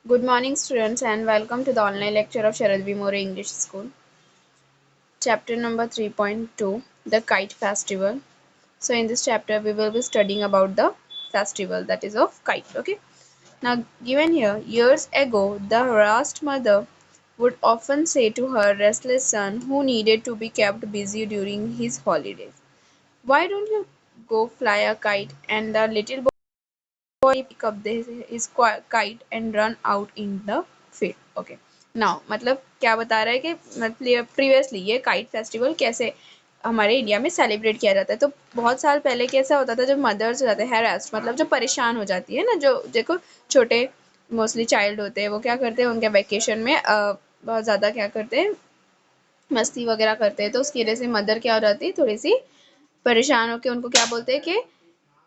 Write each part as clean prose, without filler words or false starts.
Good morning, students, and welcome to the online lecture of Sharad V. More English School. Chapter number 3.2 The Kite Festival. So, in this chapter, we will be studying about the festival that is of kite. Okay. Now, given here, years ago, the harassed mother would often say to her restless son who needed to be kept busy during his holidays, "Why don't you go fly a kite?" And the little boy pick up his kite and run out in the field. Okay. Now मतलब क्या बता रहा है कि मतलब previously ये kite festival कैसे हमारे इंडिया में सेलिब्रेट किया जाता है। तो बहुत साल पहले कैसा होता था, जब मदर्स हो जाते हैं हैरेस्ड, मतलब जो परेशान हो जाती है ना, जो देखो छोटे मोस्टली चाइल्ड होते हैं, वो क्या करते हैं उनके वेकेशन में बहुत ज़्यादा क्या करते हैं, मस्ती वगैरह करते हैं। तो उसकी वजह से मदर क्या हो जाती है, थोड़ी सी परेशान होकर उनको क्या बोलते हैं कि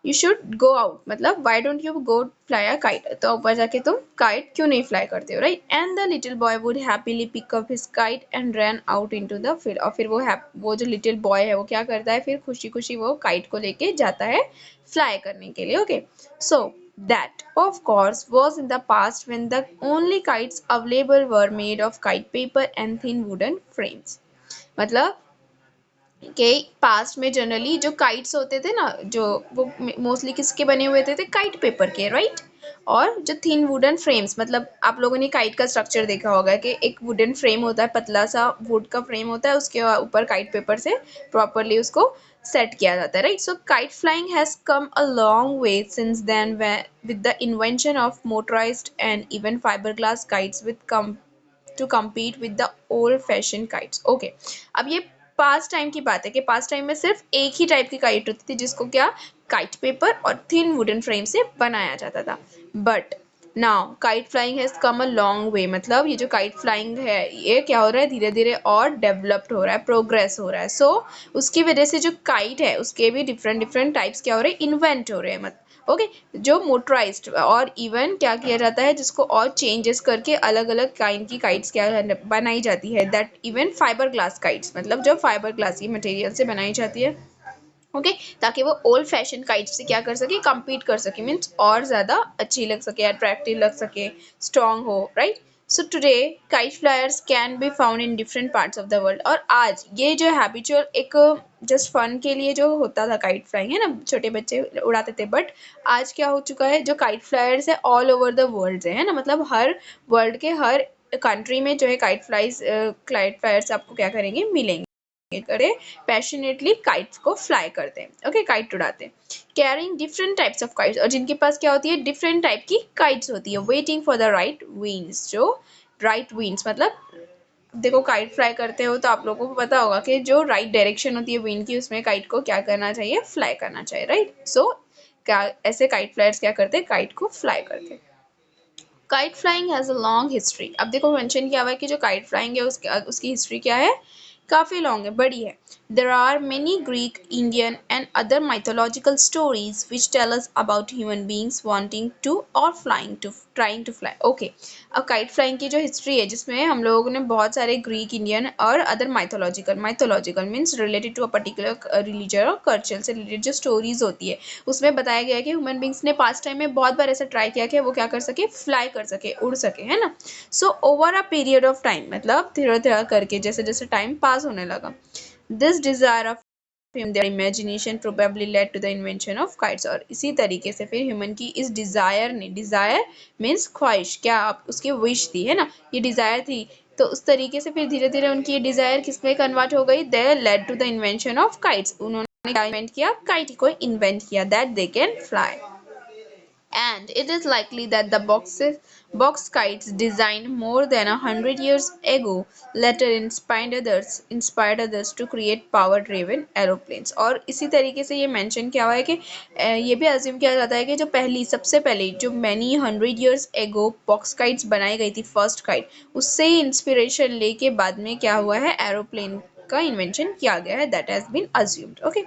यू शुड गो आउट, मतलब why don't you go fly a kite, तो ऊपर जाके तुम काइट क्यों नहीं फ्लाई करते हो, right. And the little boy would happily pick up his kite and run out into the field. और फिर वो जो लिटिल बॉय है वो क्या करता है, फिर खुशी खुशी वो काइट को लेके जाता है फ्लाई करने के लिए। Okay, so that of course was in the past when the only kites available were made of kite paper and thin wooden frames। मतलब के पास्ट में जनरली जो काइट्स होते थे ना, जो वो मोस्टली किसके बने हुए थे काइट पेपर के, राइट। और जो थिन वुडन फ्रेम्स, मतलब आप लोगों ने काइट का स्ट्रक्चर देखा होगा कि एक वुडन फ्रेम होता है, पतला सा वुड का फ्रेम होता है, उसके ऊपर काइट पेपर से प्रॉपरली उसको सेट किया जाता है, right. So kite flying has come a long way since then with the invention of motorised and even fibreglass kites with come to compete with the old fashioned kites। Okay, अब ये past time की बात है कि past time में सिर्फ एक ही type की काइट होती थी, जिसको क्या काइट पेपर और थिन वुडन फ्रेम से बनाया जाता था। But now kite flying has come a long वे, मतलब ये जो काइट फ्लाइंग है ये क्या हो रहा है, धीरे धीरे और डेवलप्ड हो रहा है, प्रोग्रेस हो रहा है। सो उसकी वजह से जो काइट है उसके भी डिफरेंट डिफरेंट टाइप्स क्या हो रहे हैं, इन्वेंट हो रहे हैं। ओके, जो मोटराइज्ड और इवन क्या किया जाता है, जिसको और चेंजेस करके अलग अलग काइंड की काइट्स क्या बनाई जाती है, that even fibre glass kites, मतलब जो फाइबर ग्लास की मटेरियल से बनाई जाती है। ओके, ताकि वो ओल्ड फैशन काइट से क्या कर सके, compete कर सके, मीन्स और ज़्यादा अच्छी लग सके, अट्रैक्टिव लग सके, स्ट्रॉन्ग हो, right. So today kite flyers can be found in different parts of the world. और आज ये जो हैबिचुअल एक जस्ट फन के लिए जो होता था काइट फ्लाइंग, है ना, छोटे बच्चे उड़ाते थे, बट आज क्या हो चुका है, जो काइट फ्लायर्स है ऑल ओवर द वर्ल्ड है ना, मतलब हर वर्ल्ड के हर कंट्री में जो है काइट फ्लायर्स आपको क्या करेंगे, मिलेंगे, करे पैशनेटली काइट्स को फ्लाई करते हैं। ओके, काइट उड़ाते हैं, carrying different types of kites, और जिनके पास क्या होती है, डिफरेंट टाइप की काइट्स होती है, waiting for the right winds. जो राइट विंड्स मतलब देखो काइट फ्लाई करते हो तो आप लोगों को पता होगा कि जो राइट डायरेक्शन होती है विंड की, उसमें काइट को क्या करना चाहिए, फ्लाई करना चाहिए, राइट। सो क्या ऐसे काइट फ्लायर्स क्या करते हैं, काइट को फ्लाई करते हैं। Kite flying has a long history. अब देखो मेंशन किया हुआ है कि जो काइट फ्लाइंग है उसकी हिस्ट्री क्या है, काफ़ी लॉन्ग है, बड़ी है। There are many Greek, Indian and other mythological stories which tell us about human beings wanting to और flying to trying to fly. Okay, अब काइट फ्लाइंग की जो हिस्ट्री है, जिसमें हम लोगों ने बहुत सारे ग्रीक, इंडियन और other mythological means related to a particular religion और कल्चर से रिलेटेड जो स्टोरीज होती है, उसमें बताया गया है कि ह्यूमन बींग्स ने पास्ट टाइम में बहुत बार ऐसा ट्राई किया कि वो क्या कर सके, फ्लाई कर सके, उड़ सके, है ना। So over a period of time, मतलब धीरे धीरे करके जैसे जैसे टाइम पास होने लगा, this desire of their imagination probably led to the invention of kites। और इसी तरीके से फिर ह्यूमन की इस डिजायर ने, डिजायर मीन्स ख्वाहिश, क्या आप उसकी विश थी, है ना, ये डिजायर थी, तो उस तरीके से फिर धीरे धीरे उनकी ये डिजायर किसमें कन्वर्ट हो गई, they led to the invention of kites. उन्होंने क्या इन्वेंट किया, काइट को इन्वेंट किया, that they can fly. And it is likely that the box kites designed more than 100 years ago later inspired others to create power driven aeroplanes। और इसी तरीके से ये मेंशन किया हुआ है कि ये भी अज्यूम किया जाता है कि जो सबसे पहले जो many 100 years ago box kites बनाई गई थी, फर्स्ट काइट, उससे ही इंस्पिरेशन लेके बाद में क्या हुआ है, एरोप्लेन का इन्वेंशन किया गया है, that has been assumed. Okay,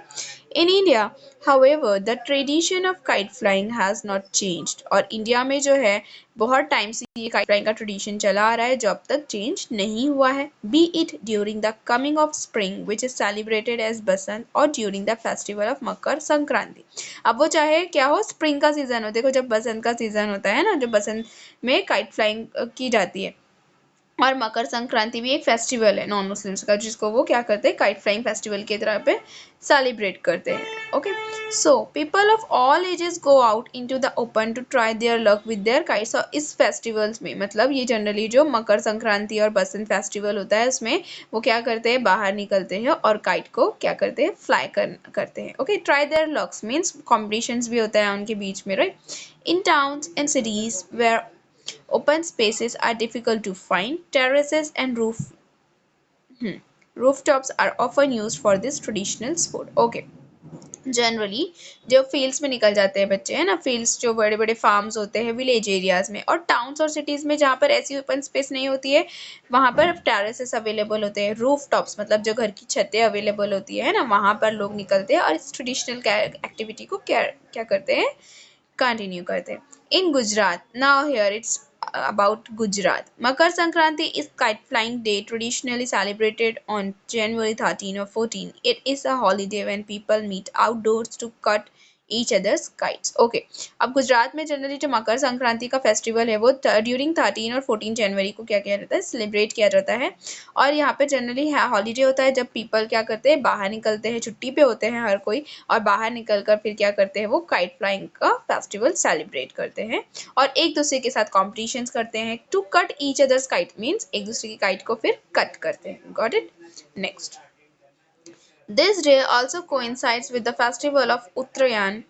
in India however the tradition of kite flying has not changed. और इंडिया में जो है बहुत टाइम से ये काइट फ्लाइंग का ट्रेडिशन चला आ रहा है जो अब तक चेंज नहीं हुआ है. Be it during the coming of spring which is celebrated as Basant और during the festival of Makar Sankranti. अब वो चाहे क्या हो, स्प्रिंग का सीजन हो, देखो जब बसंत का सीजन होता है ना, जब बसंत में काइट फ्लाइंग की जाती है, और मकर संक्रांति भी एक फेस्टिवल है नॉन मुस्लिम्स का, जिसको वो क्या करते हैं, काइट फ्लाइंग फेस्टिवल की तरह पे सेलिब्रेट करते हैं. Okay, so people of all ages go out into the open to try their luck with their kites. और इस फेस्टिवल्स में मतलब ये जनरली जो मकर संक्रांति और बसंत फेस्टिवल होता है उसमें वो क्या करते हैं, बाहर निकलते हैं और काइट को क्या करते हैं, फ्लाई करते हैं. Okay, try their lucks means competitions भी होता है उनके बीच में, right. In towns and cities where open spaces are difficult to find. Terraces and rooftops are often used for this traditional sport. Okay. Generally जब fields में निकल जाते हैं बच्चे, है ना, फील्ड्स जो बड़े बड़े फार्म्स होते हैं विलेज एरियाज में, और टाउन्स और सिटीज़ में जहाँ पर ऐसी ओपन स्पेस नहीं होती है वहाँ पर टेरेसेस अवेलेबल होते हैं. रूफ टॉप्स मतलब जो घर की छतें अवेलेबल होती है ना, वहाँ पर लोग निकलते हैं और इस ट्रेडिशनल एक्टिविटी को क्या करते हैं, कंटिन्यू करते हैं. In Gujarat, now here it's about Gujarat. Makar Sankranti is kite flying day traditionally celebrated on January 13 or 14. It is a holiday when people meet outdoors to cut each other's kites. Okay. अब गुजरात में generally जो मकर संक्रांति का festival है वो during 13 और 14 जनवरी को क्या किया जाता है, सेलिब्रेट किया जाता है. और यहाँ पे जनरली हॉलीडे होता है जब पीपल क्या करते हैं, बाहर निकलते हैं, छुट्टी पे होते हैं हर कोई, और बाहर निकल कर फिर क्या करते हैं, वो काइट फ्लाइंग का फेस्टिवल सेलिब्रेट करते हैं और एक दूसरे के साथ कॉम्पिटिशन्स करते हैं. To cut each other's kite means एक दूसरे की काइट को फिर कट करते हैं. Got it. Next, this day also coincides with the festival of Uttarayan,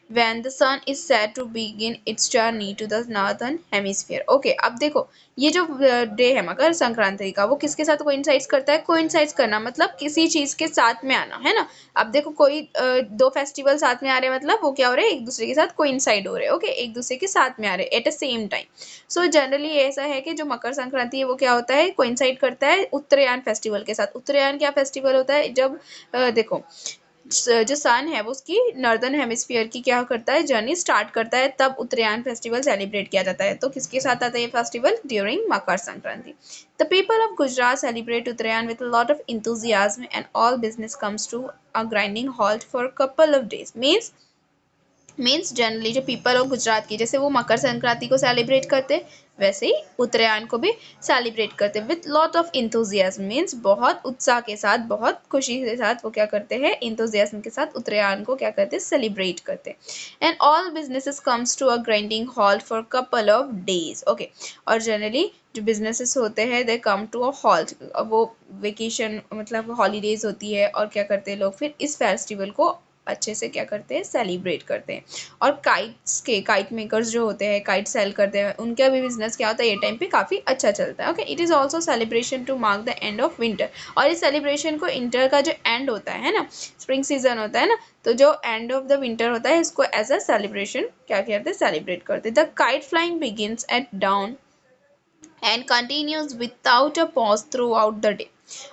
when the sun is said to begin its journey to the northern hemisphere. Okay, अब देखो ये जो डे है मकर संक्रांति का, वो किसके साथ कोइंसाइड्स करता है, कोइंसाइड्स करना मतलब किसी चीज के साथ में आना, है ना. अब देखो कोई दो फेस्टिवल साथ में आ रहे हैं मतलब वो क्या हो रहे हैं, एक दूसरे के साथ कोइंसाइड हो रहे हैं. ओके, एक दूसरे के साथ में आ रहे हैं at a same time. So generally ऐसा है कि जो मकर संक्रांति है वो क्या होता है, कोइंसाइड करता है उत्तरायण फेस्टिवल के साथ. उत्तरायण क्या फेस्टिवल होता है, जब देखो जो सन है वो उसकी नॉर्दर्न हेमिस्फीयर की क्या करता है, जर्नी स्टार्ट करता है, तब उत्तरायण फेस्टिवल सेलिब्रेट किया जाता है. तो किसके साथ आता है ये festival, during Makar Sankranti. The people of Gujarat celebrate Uttarayan with lot of enthusiasm and all business comes to a grinding halt for a couple of days. Means generally जो पीपल ऑफ गुजरात की, जैसे वो मकर संक्रांति को सेलिब्रेट करते वैसे ही उत्तरायण को भी सेलिब्रेट करते with lot of enthusiasm. Means बहुत उत्साह के साथ, बहुत खुशी के साथ वो क्या करते हैं, इंथुजियाज्म के साथ उत्तरायण को क्या करते हैं, सेलिब्रेट करते. And all businesses comes to a grinding halt for couple of days. Okay, और जनरली जो बिजनेसेस होते हैं they come to a halt, वो वेकेशन मतलब हॉलीडेज होती है और क्या करते हैं लोग फिर इस फेस्टिवल को अच्छे से क्या करते हैं, सेलिब्रेट करते हैं. और काइट मेकर्स जो होते हैं, काइट सेल करते हैं, उनका भी बिजनेस क्या होता है ये टाइम पे काफ़ी अच्छा चलता है. Okay, it is also celebration to mark the end of winter. और इस सेलिब्रेशन को इंटर का जो एंड होता है ना, स्प्रिंग सीजन होता है ना, तो जो एंड ऑफ द विंटर होता है इसको एज अ सेलिब्रेशन क्या करते हैं, सेलिब्रेट करते हैं. The kite flying begins at dawn and continues without a pause throughout the day.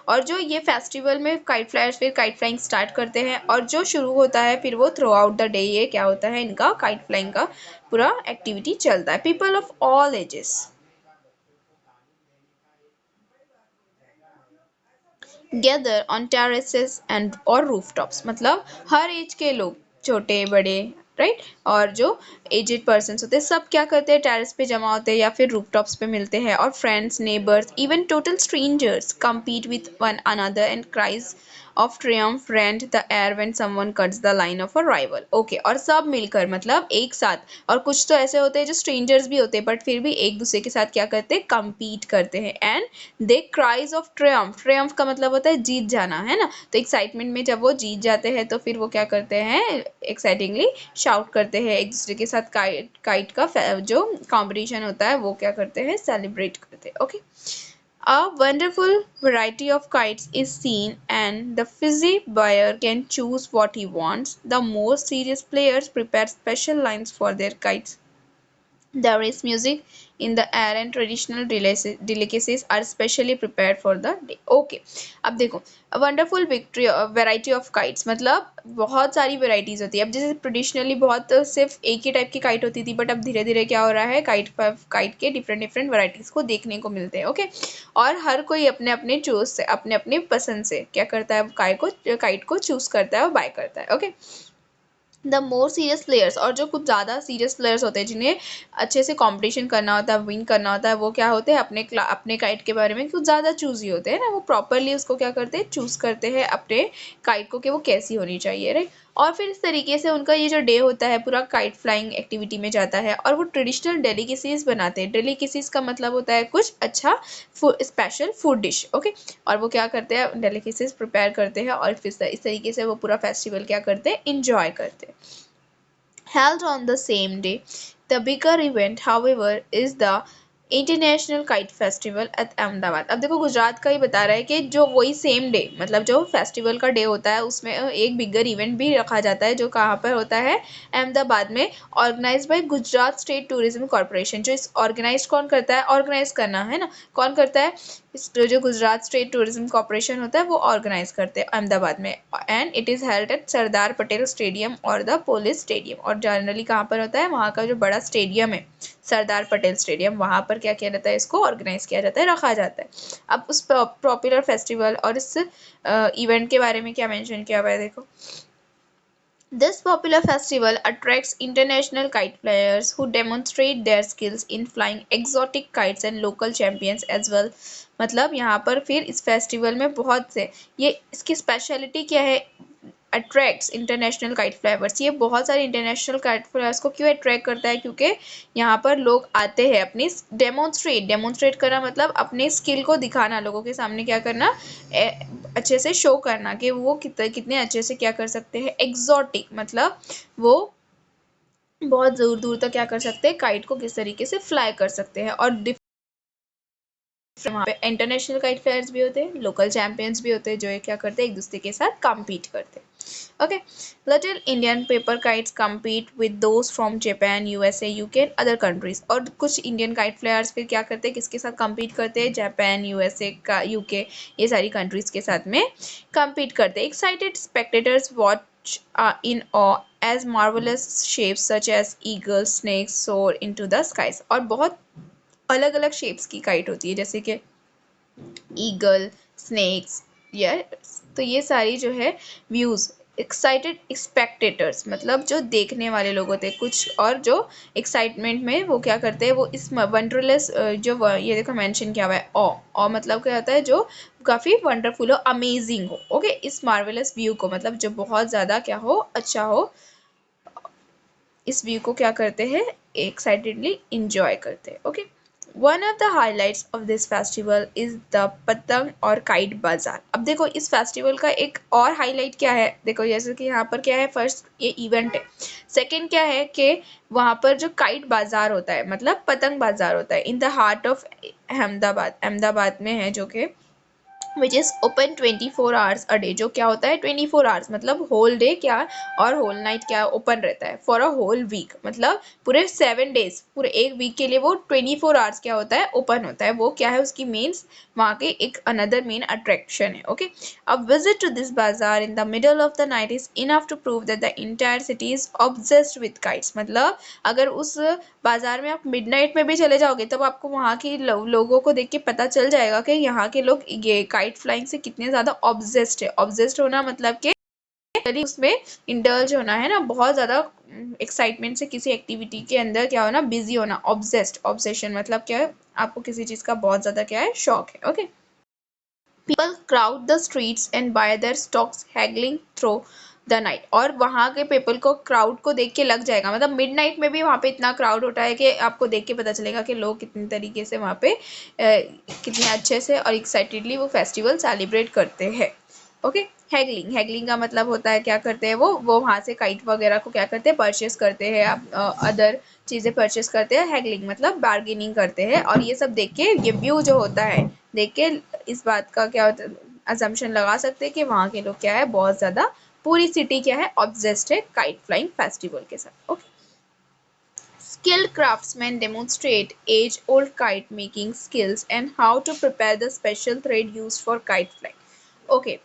और जो ये फेस्टिवल में काइट फ्लायर्स फिर काइट फ्लाइंग स्टार्ट करते हैं और जो शुरू होता है फिर वो थ्रू आउट द डे ये क्या होता है, इनका काइट फ्लाइंग का पूरा एक्टिविटी चलता है. People of all edges gather on terraces and और रूफटॉप्स, मतलब हर एज के लोग, छोटे बड़े, राइट, और जो एजेड पर्सन होते हैं सब क्या करते हैं, टेरेस पे जमा होते हैं या फिर रूफटॉप्स पे मिलते हैं. और friends, neighbours, even total strangers compete with one another and cries of triumph rend the air when someone cuts the line of a rival. Okay, और सब मिलकर मतलब एक साथ, और कुछ तो ऐसे होते हैं जो स्ट्रेंजर्स भी होते हैं बट फिर भी एक दूसरे के साथ क्या करते हैं, compete करते हैं. And they cries of Triumph, Triumph का मतलब होता है जीत जाना, है ना. तो एक्साइटमेंट में जब वो जीत जाते हैं तो फिर वो क्या करते हैं, एक्साइटिंगली शाउट करते हैं एक दूसरे के साथ. काइट का जो कॉम्पिटिशन होता है वो क्या करते हैं, सेलिब्रेट करते हैं. Okay, a wonderful variety of kites is seen and the fizzy buyer can choose what he wants. The more serious players prepare special lines for their kites. There is music in the air and traditional delicacies are specially prepared for the day. Okay, अब देखो wonderful variety of kites, मतलब बहुत सारी varieties होती है। अब जैसे traditionally बहुत सिर्फ एक ही टाइप की काइट होती थी, बट अब धीरे धीरे क्या हो रहा है, काइट के डिफरेंट डिफरेंट वेराइटीज को देखने को मिलते हैं। ओके, और हर कोई अपने अपने चूज से, अपने अपने पसंद से क्या करता है, काइट को चूज करता है और बाय करता है। Okay, the more serious players, और जो कुछ ज़्यादा सीरियस प्लेयर्स होते हैं जिन्हें अच्छे से कंपटीशन करना होता है, विन करना होता है, वो क्या होते हैं, अपने काइट के बारे में कुछ ज़्यादा चूजी होते हैं ना, वो प्रॉपरली उसको क्या करते हैं, चूज़ करते हैं अपने काइट को कि वो कैसी होनी चाहिए, राइट। और फिर इस तरीके से उनका ये जो डे होता है पूरा काइट फ्लाइंग एक्टिविटी में जाता है, और वो ट्रेडिशनल डेलिकेसीज बनाते हैं। डेलिकेसीज का मतलब होता है कुछ अच्छा स्पेशल फूड डिश। ओके, और वो क्या करते हैं, डेलिकेसीज प्रिपेयर करते हैं, और फिर इस तरीके से वो पूरा फेस्टिवल क्या करते हैं, इंजॉय करते हैं। Held on the same day, the bigger event, however, is the international kite festival at Ahmedabad. अब देखो गुजरात का ही बता रहा है कि जो वही सेम डे, मतलब जो फेस्टिवल का डे होता है उसमें एक बिगर इवेंट भी रखा जाता है, जो कहाँ पर होता है, अहमदाबाद में, organise by Gujarat state tourism corporation. जो इस ऑर्गेनाइज कौन करता है, ऑर्गेनाइज करना है ना, कौन करता है, जो गुजरात स्टेट टूरिज्म कॉर्पोरेशन होता है वो ऑर्गेनाइज करते हैं अहमदाबाद में। And it is held at Sardar Patel stadium और द पुलिस स्टेडियम। और जनरली कहाँ पर होता है, वहाँ का जो बड़ा स्टेडियम है सरदार पटेल स्टेडियम, वहाँ पर क्या किया जाता है, इसको ऑर्गेनाइज किया जाता है, रखा जाता है। अब उस पॉपुलर फेस्टिवल और इस इवेंट के बारे में क्या मेंशन किया हुआ है, देखो। This popular festival attracts international kite flyers who demonstrate their skills in flying exotic kites and local champions as well। मतलब यहाँ पर फिर इस फेस्टिवल में बहुत से, ये इसकी स्पेशलिटी क्या है, अट्रैक्ट्स इंटरनेशनल काइट फ्लायर्स। ये बहुत सारे इंटरनेशनल काइट फ्लायर्स को क्यों अट्रैक्ट करता है, क्योंकि यहाँ पर लोग आते हैं अपनी डेमोन्स्ट्रेट करना, मतलब अपने स्किल को दिखाना, लोगों के सामने क्या करना, अच्छे से शो करना कि वो कितने अच्छे से क्या कर सकते हैं, एग्जॉटिक, मतलब वो बहुत दूर दूर तक क्या कर सकते हैं, काइट को किस तरीके से फ्लाई कर सकते हैं। और वहाँ पे इंटरनेशनल काइट फ्लायर्स भी होते हैं, लोकल चैंपियंस भी होते हैं, जो ये क्या करते हैं, एक दूसरे के साथ कम्पीट करते हैं। Okay, little Indian paper kites compete with those from Japan, USA, UK and other countries. और कुछ इंडियन काइट फ्लायर्स फिर क्या करते हैं, किसके साथ कम्पीट करते हैं, जापान, यूएसए का, यूके, ये सारी कंट्रीज के साथ में कम्पीट करते हैं। Excited spectators watch in awe as marvelous shapes such as eagles, snakes soar into the skies। और बहुत अलग अलग शेप्स की काइट होती है, जैसे कि ईगल, स्नेक्स, यस। तो ये सारी जो है व्यूज, एक्साइटेड स्पेक्टेटर्स मतलब जो देखने वाले लोग होते हैं कुछ, और जो एक्साइटमेंट में वो क्या करते हैं, वो इस वंडरलेस, जो ये देखो मेंशन किया हुआ है, ऑ मतलब क्या होता है, जो काफ़ी वंडरफुल हो, अमेजिंग हो। ओके, इस मार्वेलस व्यू को, मतलब जो बहुत ज़्यादा क्या हो, अच्छा हो, इस व्यू को क्या करते हैं, एक्साइटेडली इंजॉय करते हैं। Okay, one of the highlights of this festival is the पतंग और काइट बाजार। अब देखो इस फेस्टिवल का एक और हाईलाइट क्या है, देखो जैसे कि यहाँ पर क्या है, फर्स्ट ये इवेंट है, सेकंड क्या है कि वहाँ पर जो काइट बाजार होता है, मतलब पतंग बाजार होता है, in the heart of Ahmedabad में है, जो कि which is open 24 hours a day. जो क्या होता है, 24 आवर्स मतलब होल डे क्या, और होल नाइट क्या ओपन रहता है, फॉर अ होल वीक, मतलब पूरे 7 डेज, पूरे एक वीक के लिए वो 24 आवर्स क्या होता है, ओपन होता है। वो क्या है, उसकी मेन्स वहाँ के एक अनदर मेन अट्रैक्शन है। Okay, a visit to this bazaar in the middle of the night is enough to prove that the entire city is obsessed with kites. मतलब अगर उस बाजार में आप मिडनाइट में भी चले जाओगे तब आपको वहाँ की लोगों को देख के पता चल जाएगा कि यहाँ के लोग ये काइट फ्लाइंग से कितने ज़्यादा ऑब्सेस्ड है। ऑब्सेस्ड होना मतलब कि उसमें इंडल्ज होना है ना, बहुत ज़्यादा एक्साइटमेंट से किसी एक्टिविटी के अंदर क्या होना, बिजी होना। ऑब्सेशन मतलब क्या है, आपको किसी चीज़ का बहुत ज़्यादा क्या है, शौक है। Okay, people crowd the streets and bye there stocks haggling through the night. और वहाँ के पीपल को, क्राउड को देख के लग जाएगा, मतलब मिडनाइट में भी वहाँ पे इतना क्राउड होता है कि आपको देख के पता चलेगा कि लोग कितने तरीके से वहाँ पे कितने अच्छे से और एक्साइटेडली वो फेस्टिवल सेलिब्रेट करते हैं। ओके, हैगलिंग का मतलब होता है क्या करते हैं, वो वहाँ से काइट वगैरह को क्या करते हैं, परचेस करते हैं, अदर चीज़ें परचेस करते हैं। हैगलिंग मतलब बार्गेनिंग करते हैं। और ये सब देख के, ये व्यू जो होता है देख के, इस बात का क्या होता है, अजम्पशन लगा सकते हैं कि वहाँ के लोग क्या है, बहुत ज़्यादा, पूरी सिटी क्या है, ऑब्सेस्ड है काइट फ्लाइंग फेस्टिवल के साथ। Okay, Skilled craftsmen demonstrate age-old kite making skills and how to prepare the special thread used for kite flying. Okay,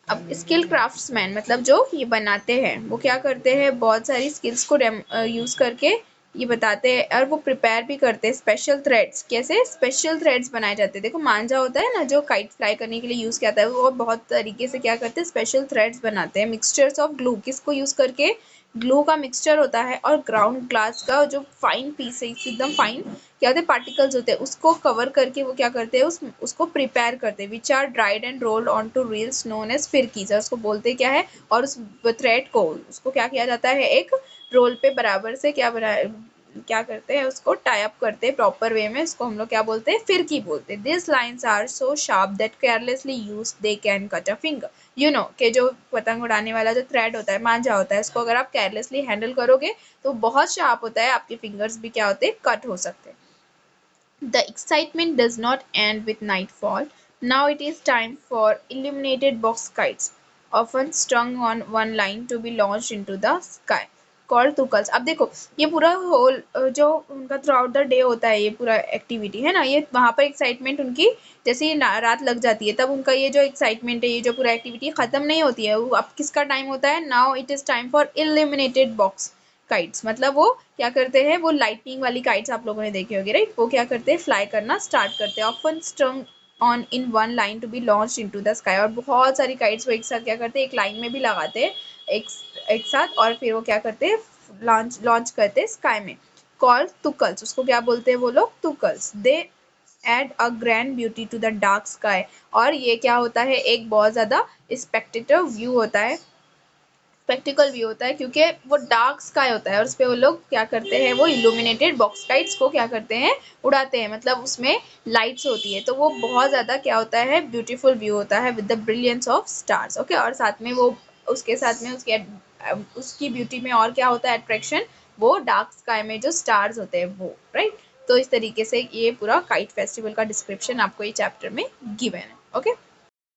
अब स्किल क्राफ्ट्समैन मतलब जो ये बनाते हैं वो क्या करते हैं, बहुत सारी स्किल्स को यूज करके ये बताते हैं और वो प्रिपेयर भी करते हैं स्पेशल थ्रेड्स। कैसे स्पेशल थ्रेड्स बनाए जाते हैं, देखो मांझा होता है ना जो काइट फ्लाई करने के लिए यूज किया जाता है, वो बहुत तरीके से क्या करते हैं स्पेशल थ्रेड्स बनाते हैं। मिक्सचर्स ऑफ ग्लू, किसको यूज करके, ग्लू का मिक्सचर होता है और ग्राउंड ग्लास का जो फाइन पीस है एकदम फाइन क्या होते हैं पार्टिकल्स होते हैं, उसको कवर करके वो क्या करते हैं उसको प्रिपेयर करते हैं, which are dried and rolled on to reels known as फिरकीज। उसको बोलते क्या है, और उस थ्रेड को उसको क्या किया जाता है, एक रोल पे बराबर से क्या करते हैं उसको टाई अप करते हैं प्रॉपर वे में, उसको हम लोग क्या बोलते हैं, फिरकी बोलते हैं। This lines are so sharp that carelessly use they can cut a finger. You know कि जो पतंग उड़ाने वाला जो थ्रेड होता है, मांझा होता है, इसको अगर आप केयरलेसली हैंडल करोगे तो बहुत शार्प होता है, आपके फिंगर्स भी क्या होते हैं, कट हो सकते हैं। The excitement does not end with nightfall. Now it is time for illuminated box kites, often strung on one line to be launched into the sky. Called तुकल्स। अब देखो ये पूरा होल जो उनका थ्रू आउट द डे होता है, ये पूरा एक्टिविटी है ना, ये वहाँ पर एक्साइटमेंट उनकी जैसे ही रात लग जाती है तब उनका ये जो एक्साइटमेंट है, ये जो पूरा एक्टिविटी खत्म नहीं होती है, वो अब किसका टाइम होता है, now it is time for illuminated box kites. मतलब वो क्या करते हैं, वो लाइटनिंग वाली काइट्स आप लोगों ने देखे होंगे राइट, वो क्या करते हैं फ्लाई करना स्टार्ट करते हैं, often strung on in one line to be launch into the sky. और बहुत सारी काइट्स वो एक साथ क्या करते हैं, एक लाइन में भी लगाते हैं एक एक साथ, और फिर वो क्या करते हैं लॉन्च लॉन्च करते हैं स्काई में। कॉल्ड तुकल्स, उसको क्या बोलते हैं वो लोग, तुकल्स। They add a grand beauty to the dark sky. और ये क्या होता है, एक बहुत ज्यादा स्पेक्टेटिव व्यू होता है, स्पेक्टिकल व्यू होता है, क्योंकि वो डार्क स्काई होता है और उस पे वो लोग क्या करते हैं, वो इल्यूमिनेटेड बॉक्स काइट्स को क्या करते हैं, उड़ाते हैं, मतलब उसमें लाइट्स होती है, तो वो बहुत ज़्यादा क्या होता है, ब्यूटीफुल व्यू होता है with the brilliance of stars. Okay, और साथ में वो उसके साथ में उसकी ब्यूटी में और क्या होता है अट्रैक्शन, वो डार्क स्काई में जो स्टार्स होते हैं वो, राइट। तो इस तरीके से ये पूरा काइट फेस्टिवल का डिस्क्रिप्शन आपको ये चैप्टर में गिवन है। ओके।